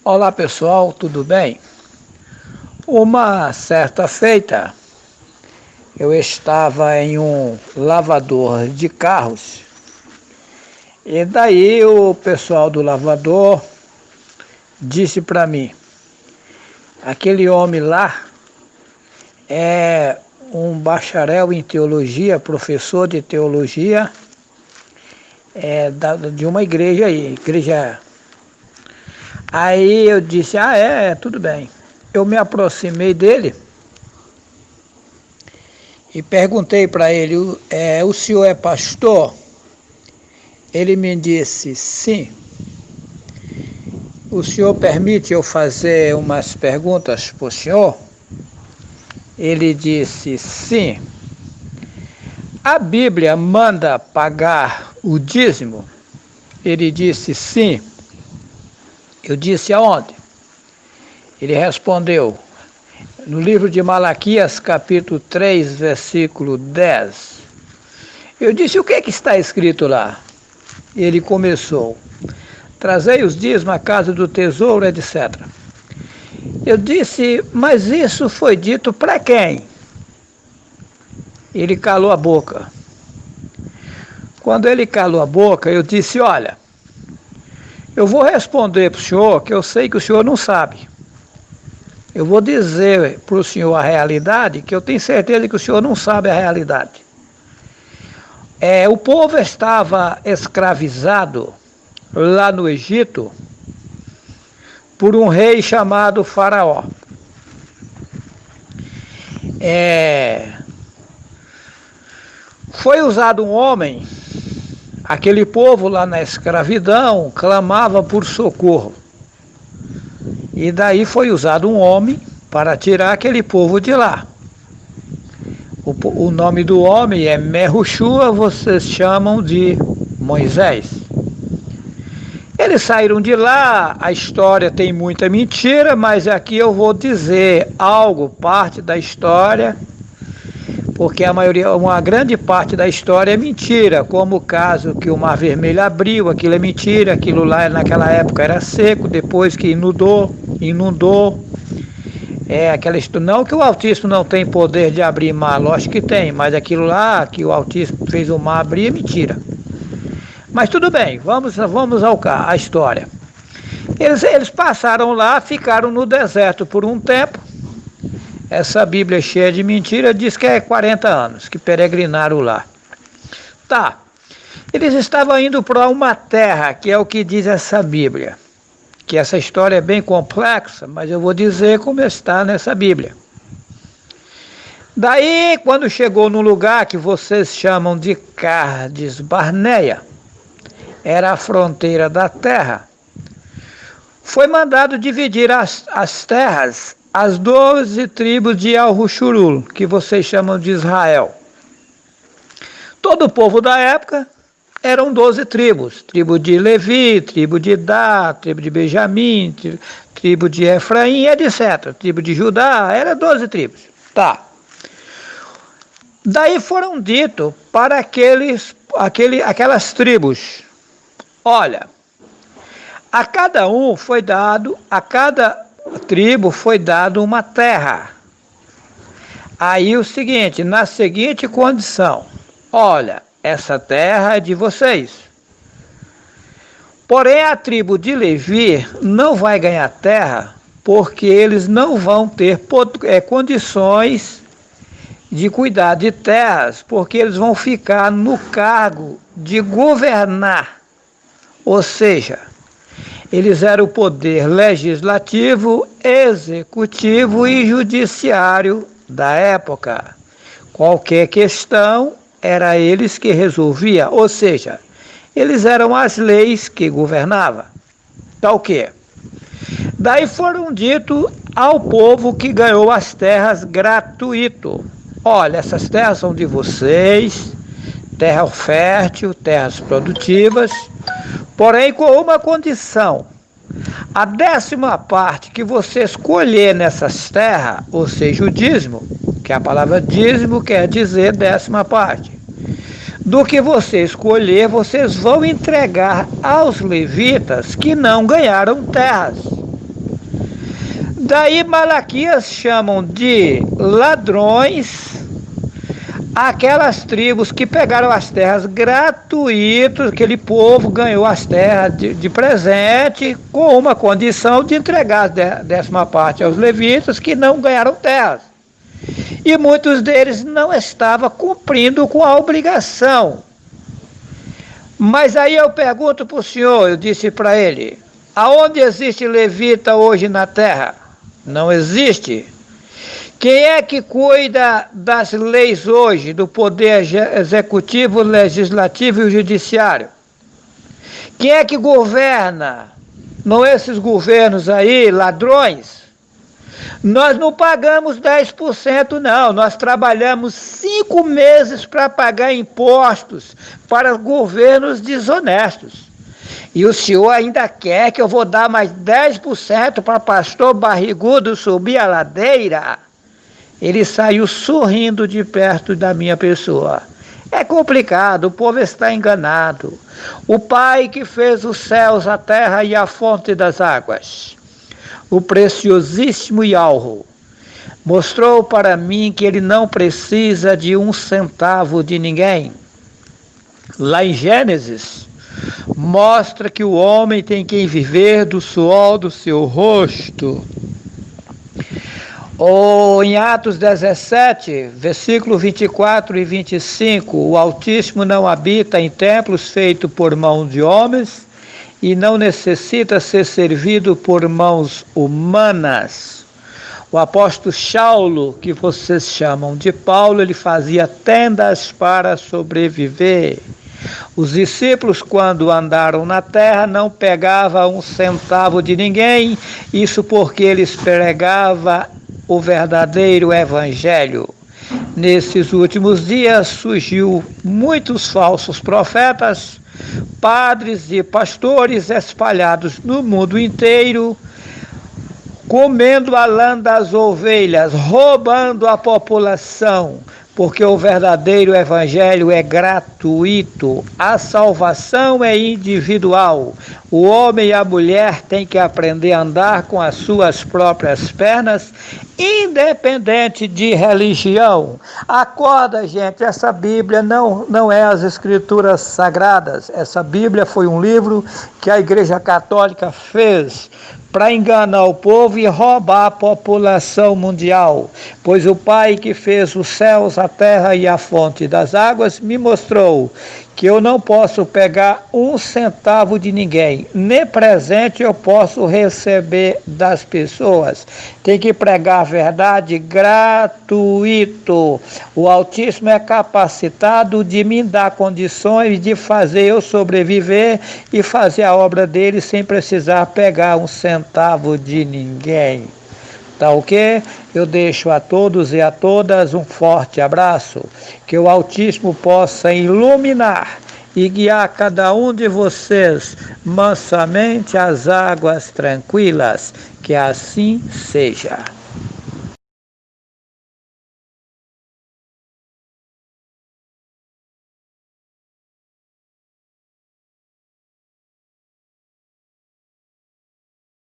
Olá pessoal, tudo bem? Uma certa feita eu estava em um lavador de carros e daí o pessoal do lavador disse para mim: aquele homem lá é um bacharel em teologia, professor de teologia de uma igreja aí, igreja. Aí eu disse: tudo bem. Eu me aproximei dele e perguntei para ele: o senhor é pastor? Ele me disse: sim. O senhor permite eu fazer umas perguntas para o senhor? Ele disse: sim. A Bíblia manda pagar o dízimo? Ele disse: sim. Eu disse: aonde? Ele respondeu: no livro de Malaquias, capítulo 3, versículo 10. Eu disse: o que está escrito lá? Ele começou: trazei os dízimos à casa do tesouro, etc. Eu disse: mas isso foi dito para quem? Ele calou a boca. Quando ele calou a boca, eu disse: olha, eu vou responder para o senhor que eu sei que o senhor não sabe. Eu vou dizer para o senhor a realidade, que eu tenho certeza que o senhor não sabe a realidade. O povo estava escravizado lá no Egito por um rei chamado Faraó. Foi usado um homem, aquele povo lá na escravidão clamava por socorro. E daí foi usado um homem para tirar aquele povo de lá. O nome do homem é Merrushua, vocês chamam de Moisés. Eles saíram de lá, a história tem muita mentira, mas aqui eu vou dizer algo, parte da história, porque uma grande parte da história é mentira, como o caso que o Mar Vermelho abriu, aquilo é mentira, aquilo lá naquela época era seco, depois que inundou. Aquela história, não que o Altíssimo não tem poder de abrir mar, lógico que tem, mas aquilo lá que o Altíssimo fez o mar abrir é mentira. Mas tudo bem, vamos à história. Eles passaram lá, ficaram no deserto por um tempo. Essa Bíblia cheia de mentira diz que é 40 anos que peregrinaram lá. Tá, eles estavam indo para uma terra, que é o que diz essa Bíblia. Que essa história é bem complexa, mas eu vou dizer como está nessa Bíblia. Daí, quando chegou no lugar que vocês chamam de Cádiz Barneia, era a fronteira da terra, foi mandado dividir as terras, as 12 tribos de Al-Rushurul, que vocês chamam de Israel. Todo o povo da época eram 12 tribos, tribo de Levi, tribo de Dá, tribo de Benjamim, tribo de Efraim, etc. Tribo de Judá, eram 12 tribos. Tá. Daí foram ditos para aquelas tribos: olha, a cada tribo foi dado uma terra. Aí o seguinte, na seguinte condição: olha, essa terra é de vocês. Porém, a tribo de Levi não vai ganhar terra, porque eles não vão ter condições de cuidar de terras, porque eles vão ficar no cargo de governar. Ou seja, eles eram o poder legislativo, executivo e judiciário da época. Qualquer questão era eles que resolvia, ou seja, eles eram as leis que governavam. Tá o quê? Daí foram ditos ao povo que ganhou as terras gratuito: olha, essas terras são de vocês, terra fértil, terras produtivas, porém com uma condição: a 10ª parte que você escolher nessas terras, ou seja, o dízimo, que a palavra dízimo quer dizer 10ª parte, do que você escolher, vocês vão entregar aos levitas que não ganharam terras. Daí Malaquias chamam de ladrões aquelas tribos que pegaram as terras gratuitas, aquele povo ganhou as terras de presente, com uma condição de entregar a 10ª parte aos levitas que não ganharam terras. E muitos deles não estavam cumprindo com a obrigação. Mas aí eu pergunto para o senhor, eu disse para ele, aonde existe levita hoje na terra? Não existe. Quem é que cuida das leis hoje, do poder executivo, legislativo e o judiciário? Quem é que governa? Não esses governos aí, ladrões? Nós não pagamos 10% não, nós trabalhamos 5 meses para pagar impostos para governos desonestos. E o senhor ainda quer que eu vou dar mais 10% para pastor barrigudo subir a ladeira? Ele saiu sorrindo de perto da minha pessoa. É complicado, o povo está enganado. O Pai que fez os céus, a terra e a fonte das águas, o preciosíssimo Yahweh, mostrou para mim que ele não precisa de 1 centavo de ninguém. Lá em Gênesis, mostra que o homem tem que viver do suor do seu rosto. Ou em Atos 17, versículo 24 e 25, o Altíssimo não habita em templos feitos por mãos de homens e não necessita ser servido por mãos humanas. O apóstolo Saulo, que vocês chamam de Paulo, ele fazia tendas para sobreviver. Os discípulos, quando andaram na terra, não pegavam 1 centavo de ninguém, isso porque eles pregavam o verdadeiro evangelho. Nesses últimos dias surgiu muitos falsos profetas, padres e pastores espalhados no mundo inteiro, comendo a lã das ovelhas, roubando a população, porque o verdadeiro evangelho é gratuito, a salvação é individual. O homem e a mulher têm que aprender a andar com as suas próprias pernas, independente de religião. Acorda, gente, essa Bíblia não é as Escrituras Sagradas. Essa Bíblia foi um livro que a Igreja Católica fez para enganar o povo e roubar a população mundial. Pois o Pai que fez os céus, a terra e a fonte das águas me mostrou que eu não posso pegar 1 centavo de ninguém, nem presente eu posso receber das pessoas. Tem que pregar a verdade gratuito. O Altíssimo é capacitado de me dar condições de fazer eu sobreviver e fazer a obra dele sem precisar pegar 1 centavo de ninguém. Tá ok? Eu deixo a todos e a todas um forte abraço, que o Altíssimo possa iluminar e guiar cada um de vocês mansamente às águas tranquilas, que assim seja.